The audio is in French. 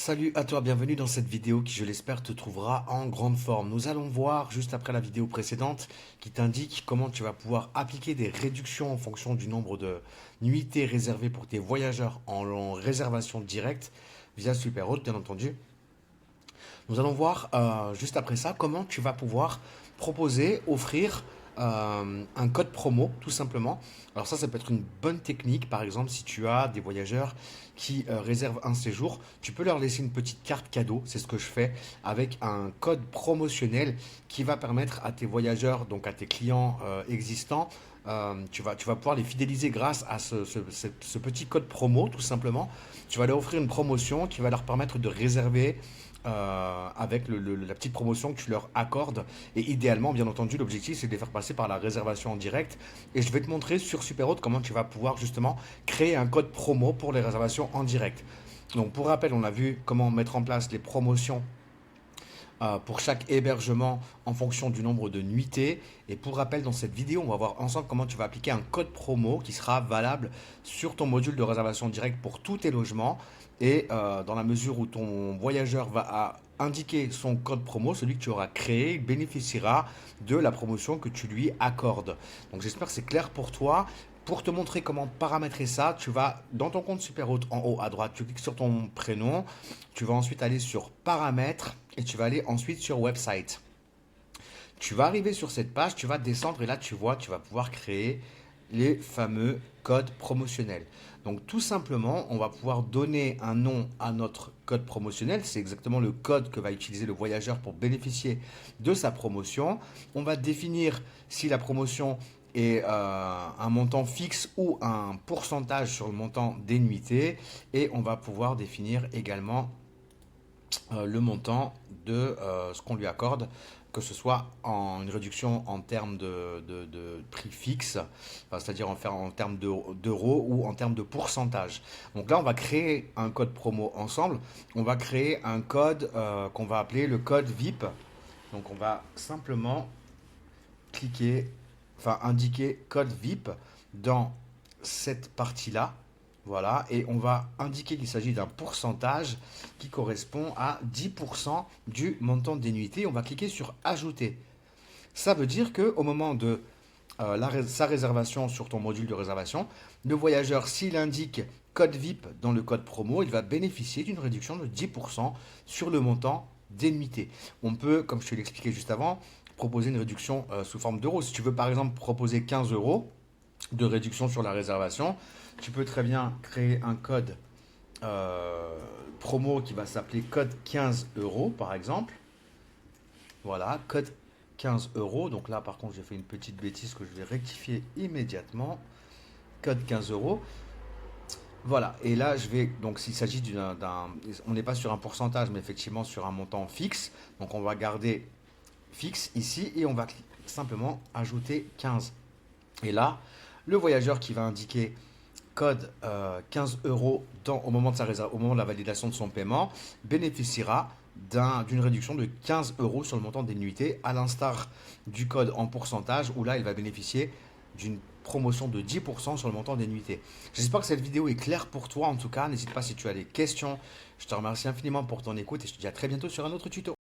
Salut à toi, bienvenue dans cette vidéo qui, je l'espère, te trouvera en grande forme. Nous allons voir, juste après la vidéo précédente, qui t'indique comment tu vas pouvoir appliquer des réductions en fonction du nombre de nuitées réservées pour tes voyageurs en réservation directe via Superhôte, bien entendu. Nous allons voir juste après ça comment tu vas pouvoir proposer, offrir un code promo tout simplement. Alors ça peut être une bonne technique. Par exemple, si tu as des voyageurs qui réservent un séjour, tu peux leur laisser une petite carte cadeau. C'est ce que je fais avec un code promotionnel qui va permettre à tes voyageurs, donc à tes clients existants, tu vas pouvoir les fidéliser grâce à ce petit code promo, tout simplement. Tu vas leur offrir une promotion qui va leur permettre de réserver avec la petite promotion que tu leur accordes. Et idéalement, bien entendu, l'objectif, c'est de les faire passer par la réservation en direct. Et je vais te montrer sur Superhôte comment tu vas pouvoir justement créer un code promo pour les réservations en direct. Donc, pour rappel, on a vu comment mettre en place les promotions pour chaque hébergement en fonction du nombre de nuitées. Et pour rappel, dans cette vidéo, on va voir ensemble comment tu vas appliquer un code promo qui sera valable sur ton module de réservation directe pour tous tes logements. Et dans la mesure où ton voyageur va indiquer son code promo, celui que tu auras créé, il bénéficiera de la promotion que tu lui accordes. Donc j'espère que c'est clair pour toi. Pour te montrer comment paramétrer ça, tu vas dans ton compte Superhôte en haut à droite, tu cliques sur ton prénom, tu vas ensuite aller sur paramètres et tu vas aller ensuite sur website. Tu vas arriver sur cette page, tu vas descendre et là tu vois, tu vas pouvoir créer les fameux codes promotionnels. Donc tout simplement, on va pouvoir donner un nom à notre code promotionnel. C'est exactement le code que va utiliser le voyageur pour bénéficier de sa promotion. On va définir si la promotion est un montant fixe ou un pourcentage sur le montant des nuitées. Et on va pouvoir définir également le montant de ce qu'on lui accorde, que ce soit en une réduction en termes de prix fixe, c'est-à-dire en termes d'euros ou en termes de pourcentage. Donc là, on va créer un code promo ensemble. On va créer un code qu'on va appeler le code VIP. Donc on va simplement cliquer, enfin indiquer code VIP dans cette partie-là. Voilà, et on va indiquer qu'il s'agit d'un pourcentage qui correspond à 10% du montant des nuitées. On va cliquer sur ajouter. Ça veut dire qu'au moment de sa réservation sur ton module de réservation, le voyageur, s'il indique code VIP dans le code promo, il va bénéficier d'une réduction de 10% sur le montant des nuitées. On peut, comme je te l'ai expliqué juste avant, proposer une réduction sous forme d'euros. Si tu veux par exemple proposer 15 euros de réduction sur la réservation, tu peux très bien créer un code promo qui va s'appeler code 15 euros par exemple. Voilà, code 15 euros. Donc là, par contre, j'ai fait une petite bêtise que je vais rectifier immédiatement. Code 15 euros. Voilà, et là, je vais. Donc, s'il s'agit on n'est pas sur un pourcentage, mais effectivement sur un montant fixe. Donc, on va garder fixe ici et on va simplement ajouter 15. Et là, le voyageur qui va indiquer code 15 euros au moment au moment de la validation de son paiement bénéficiera d'une réduction de 15 euros sur le montant des nuitées, à l'instar du code en pourcentage où là il va bénéficier d'une promotion de 10% sur le montant des nuitées. J'espère que cette vidéo est claire pour toi. En tout cas, n'hésite pas si tu as des questions. Je te remercie infiniment pour ton écoute et je te dis à très bientôt sur un autre tuto.